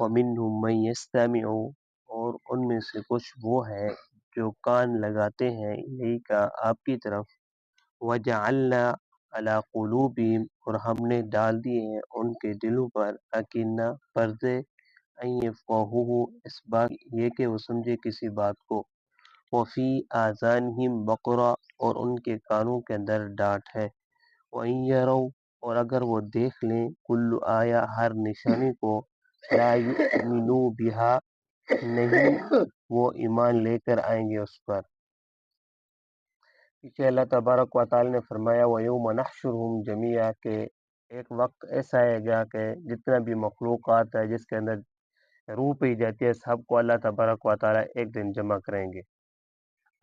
وَمِنْهُمْ مَنْ يَسْتَمِعُ اور ان میں سے کچھ وہ ہے جو کان لگاتے ہیں الیک آپ کی طرف وَجَعَلْنَا عَلَى قُلُوبِهِمْ اور ہم نے ڈال دیے ہیں ان کے دلوں پر اکنہ پردے ان یفقہوہ اس بات یہ کہ وہ سمجھے کسی بات کو وفی آذانہم وقرا اور ان کے کانوں کے اندر ڈانٹ ہے وَإِن يَرَوْا اور اگر وہ دیکھ لیں کل آیا ہر نشانی کو لا یؤمنوا بها نہیں وہ ایمان لے کر آئیں گے اس پر۔ کہ اللہ تبارک و تعالی نے فرمایا وَيَوْمَ نَحْشُرُهُمْ جَمِيعًا کہ ایک وقت ایسا آئے گا کہ جتنا بھی مخلوقات ہے جس کے اندر روح پی جاتی ہے سب کو اللہ تبارک و تعالی ایک دن جمع کریں گے۔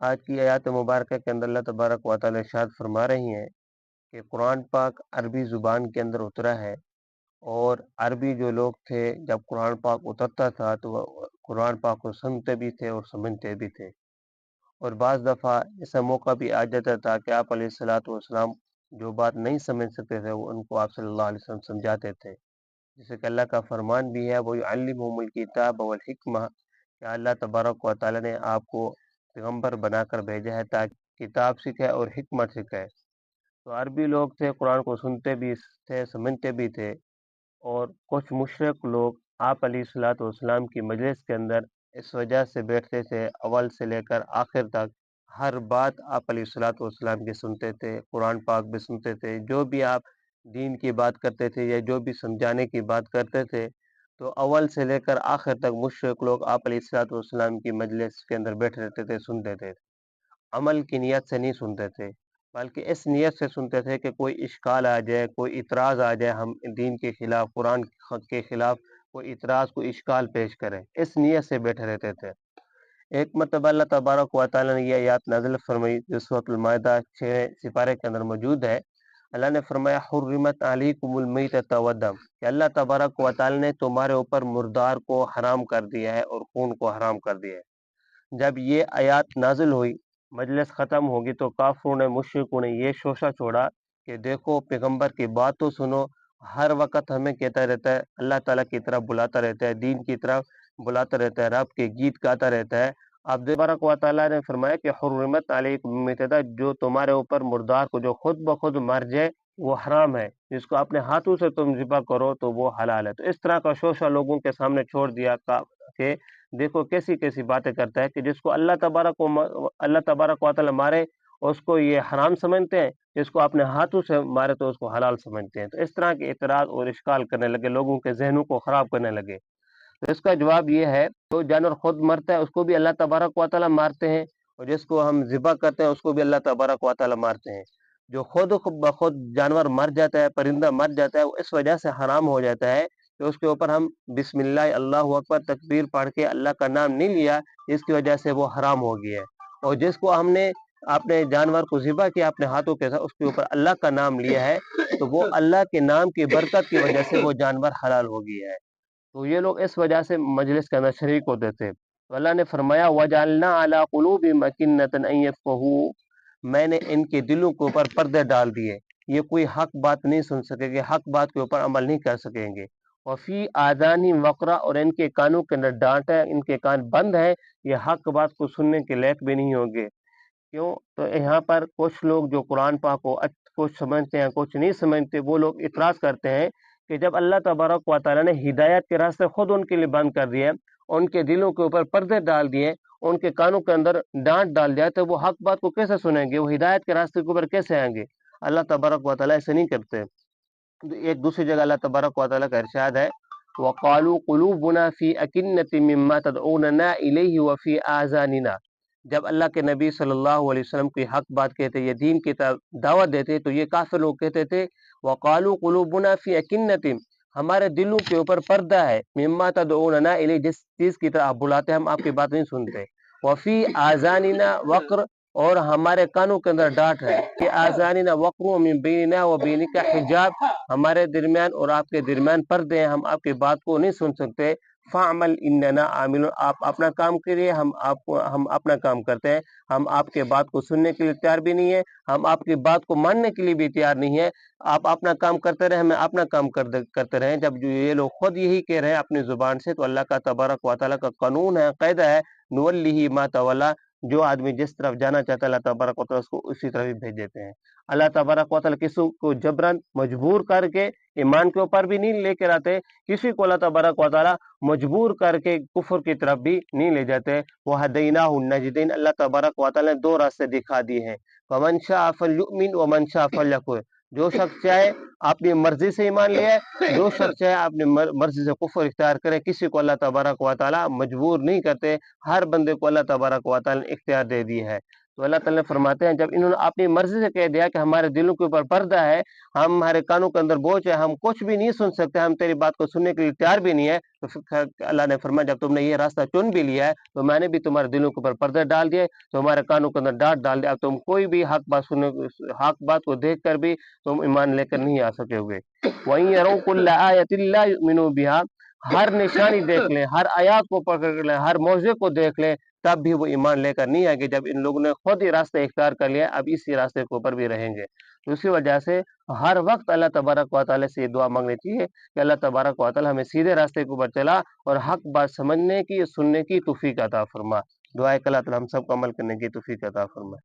آج کی آیات مبارکہ کے اندر اللہ تبارک و تعالی ارشاد فرما رہی ہیں کہ قرآن پاک عربی زبان کے اندر اترا ہے، اور عربی جو لوگ تھے جب قرآن پاک اترتا تھا تو وہ قرآن پاک کو سنتے بھی تھے اور سمجھتے بھی تھے، اور بعض دفعہ ایسا موقع بھی آ جاتا تھا کہ آپ علیہ الصلوۃ والسلام جو بات نہیں سمجھ سکتے تھے وہ ان کو آپ صلی اللہ علیہ وسلم سمجھاتے تھے، جیسے کہ اللہ کا فرمان بھی ہے وہ یعلمہم الکتاب والحکمہ کہ اللہ تبارک و تعالی نے آپ کو پیغمبر بنا کر بھیجا ہے تاکہ کتاب سکھائے اور حکمت سکھائے۔ تو عربی لوگ تھے قرآن کو سنتے بھی تھے سمجھتے بھی تھے، اور کچھ مشرک لوگ آپ علیہ الصلوۃ والسلام کی مجلس کے اندر اس وجہ سے بیٹھتے تھے اول سے لے کر آخر تک ہر بات آپ علیہ الصلوۃ والسلام کی سنتے تھے، قرآن پاک بھی سنتے تھے، جو بھی آپ دین کی بات کرتے تھے یا جو بھی سمجھانے کی بات کرتے تھے تو اول سے لے کر آخر تک مشرک لوگ آپ علیہ الصلوۃ والسلام کی مجلس کے اندر بیٹھے رہتے تھے سنتے تھے، عمل کی نیت سے نہیں سنتے تھے بلکہ اس نیت سے سنتے تھے کہ کوئی اشکال آ جائے، کوئی اعتراض آ جائے، ہم دین کے خلاف قرآن کے خلاف کوئی اعتراض کوئی اشکال پیش کریں، اس نیت سے بیٹھے رہتے تھے۔ ایک مرتبہ اللہ تبارک و تعالی نے یہ آیات نازل فرمائی جو سورۃ المائدہ 6 سپارے کے اندر موجود ہے۔ اللہ نے فرمایا حرمت علیکم المیتۃ والدم کہ اللہ تبارک و تعالی نے تمہارے اوپر مردار کو حرام کر دیا ہے اور خون کو حرام کر دیا ہے۔ جب یہ آیات نازل ہوئی مجلس ختم ہوگی تو کافروں نے مشرکوں نے یہ شوشہ چھوڑا کہ دیکھو پیغمبر کی بات تو سنو، ہر وقت ہمیں کہتا رہتا ہے اللہ تعالیٰ کی طرف بلاتا رہتا ہے، دین کی طرف بلاتا رہتا ہے، رب کے گیت گاتا رہتا ہے۔ اب تبارک و تعالیٰ نے فرمایا کہ حرمت علیکم المیتۃ جو تمہارے اوپر مردار کو جو خود بخود مر جائے وہ حرام ہے، جس کو اپنے ہاتھوں سے تم ذبح کرو تو وہ حلال ہے۔ تو اس طرح کا شوشہ لوگوں کے سامنے چھوڑ دیا کہ دیکھو کیسی کیسی باتیں کرتا ہے کہ جس کو اللہ تبارک و تعالیٰ مارے اس کو یہ حرام سمجھتے ہیں، جس کو اپنے ہاتھوں سے مارے تو اس کو حلال سمجھتے ہیں۔ تو اس طرح کے اعتراض اور اشکال کرنے لگے، لوگوں کے ذہنوں کو خراب کرنے لگے۔ تو اس کا جواب یہ ہے جو جانور خود مرتا ہے اس کو بھی اللہ تبارک و تعالیٰ مارتے ہیں، اور جس کو ہم ذبح کرتے ہیں اس کو بھی اللہ تبارک و تعالیٰ مارتے ہیں۔ جو خود بخود جانور مر جاتا ہے، پرندہ مر جاتا ہے، وہ اس وجہ سے حرام ہو جاتا ہے کہ اس کے اوپر ہم بسم اللہ اللہ اکبر تکبیر پڑھ کے اللہ کا نام نہیں لیا، جس کی وجہ سے وہ حرام ہو گیا ہے۔ اور جس کو ہم نے اپنے جانور کو ذبح کیا اپنے ہاتھوں کے ساتھ اس کے اوپر اللہ کا نام لیا ہے تو وہ اللہ کے نام کی برکت کی وجہ سے وہ جانور حلال ہو گیا ہے۔ تو یہ لوگ اس وجہ سے مجلس کے اندر شریک ہوتے تھے۔ تو اللہ نے فرمایا وَجَعَلْنَا عَلَىٰ قُلُوبِهِمْ أَكِنَّةً أَن يَفْقَهُوهُ میں نے ان کے دلوں کے اوپر پردے ڈال دیے، یہ کوئی حق بات نہیں سن سکے گے، حق بات کے اوپر عمل نہیں کر سکیں گے۔ وفی آذانہم وقرا اور ان کے کانوں کے اندر ڈانٹ ہے، ان کے کان بند ہیں، یہ حق بات کو سننے کے لائق بھی نہیں ہوں گے۔ کیوں؟ تو یہاں پر کچھ لوگ جو قرآن پاک کو کچھ سمجھتے ہیں کچھ نہیں سمجھتے، وہ لوگ اعتراض کرتے ہیں کہ جب اللہ تبارک و تعالیٰ نے ہدایت کے راستے خود ان کے لیے بند کر دیے، ان کے دلوں کے اوپر پردے ڈال دیے، ان کے کانوں کے اندر ڈانٹ ڈال دیا، تو وہ حق بات کو کیسے سنیں گے، وہ ہدایت کے راستے کے اوپر کیسے آئیں گے؟ اللہ تبارک و تعالیٰ ایسے نہیں کرتے۔ ایک دوسری جگہ اللہ تبارک و تعالیٰ کا ارشاد ہے وَقَالُوا قُلُوبُنَا فِي أَكِنَّةٍ مِّمَّا تَدْعُونَنَا إِلَيْهِ وَفِي آذَانِنَا جب اللہ کے نبی صلی اللہ علیہ وسلم کی حق بات کہتے، یہ دین کی دعوت دیتے تو یہ کافر لوگ کہتے تھے وَقَالُوا قُلُوبُنَا فِي أَكِنَّةٍ ہمارے دلوں کے اوپر پردہ ہے، مِّمَّا تَدْعُونَنَا إِلَيْهِ جس چیز کی طرح آپ بلاتے ہم آپ کی بات نہیں سنتے، وَفِي آذَانِنَا وَقْرٌ اور ہمارے کانوں کے اندر ڈانٹ ہے کہ آذاننا وقر من بیننا و بینک حجاب ہمارے درمیان اور آپ کے درمیان پردے ہیں، ہم آپ کی بات کو نہیں سن سکتے۔ فعمل اننا عاملون، آپ اپنا کام کریے، ہم اپنا کام کرتے ہیں، ہم آپ کے بات کو سننے کے لیے تیار بھی نہیں ہے، ہم آپ کی بات کو ماننے کے لیے بھی تیار نہیں ہے، آپ اپنا کام کرتے رہے، ہمیں اپنا کام کرتے رہیں۔ جب یہ لوگ خود یہی کہہ رہے ہیں اپنی زبان سے، تو اللہ کا تبارک و تعالیٰ کا قانون ہے، قاعدہ ہے، نولیہ ما تولا، جو آدمی جس طرف جانا چاہتا ہے اللہ تبارک و تعالیٰ اس کو اسی طرف ہی بھیج دیتے ہیں۔ اللہ تبارک و تعالیٰ کسی کو جبرن مجبور کر کے ایمان کے اوپر بھی نہیں لے کر آتے، کسی کو اللہ تبارک و تعالیٰ مجبور کر کے کفر کی طرف بھی نہیں لے جاتے۔ وَهَدَيْنَاهُ النَّجْدَيْنِ، اللہ تبارک و تعالیٰ نے دو راستے دکھا دیے ہیں، فَمَنْ شَاءَ فَلْيُؤْمِنْ وَمَنْ شَاءَ فَلْيَكْفُرْ، جو شخص چاہے اپنی مرضی سے ایمان لے آئے، جو شخص چاہے اپنی مرضی سے کفر اختیار کرے، کسی کو اللہ تبارک و تعالیٰ مجبور نہیں کرتے، ہر بندے کو اللہ تبارک و تعالیٰ نے اختیار دے دی ہے۔ تو اللہ تعالیٰ فرماتے ہیں جب انہوں نے اپنی مرضی سے کہہ دیا کہ ہمارے دلوں کے اوپر پردہ ہے، ہمارے کانوں کے اندر بوجھ ہے، ہم کچھ بھی نہیں سن سکتے، ہم تیری بات کو سننے کے لیے تیار بھی نہیں ہے، تو پھر اللہ نے فرمایا جب تم نے یہ راستہ چن بھی لیا ہے تو میں نے بھی تمہارے دلوں کے اوپر پردے ڈال دیے، تو ہمارے کانوں کے اندر ڈانٹ ڈال دیا، اب تم کوئی بھی حق بات کو دیکھ کر بھی تم ایمان لے کر نہیں آ سکے ہوئے۔ وَإِن يَرَوْا كُلَّ آيَةٍ لَا يُؤْمِنُوا بِهَا، ہر نشانی دیکھ لیں، ہر آیات کو پکڑ لیں، ہر موضوع کو دیکھ لیں، تب بھی وہ ایمان لے کر نہیں آئے گے۔ جب ان لوگوں نے خود ہی راستہ اختیار کر لیا، اب اسی راستے کے اوپر بھی رہیں گے۔ تو اسی وجہ سے ہر وقت اللہ تبارک و تعالیٰ سے یہ دعا مانگنی چاہیے کہ اللہ تبارک و تعالیٰ ہمیں سیدھے راستے کے اوپر چلا اور حق بات سمجھنے کی، سننے کی توفیق عطا فرما۔ دعا ہے کہ اللہ تعالیٰ ہم سب کو عمل کرنے کی توفیق عطا فرمائے۔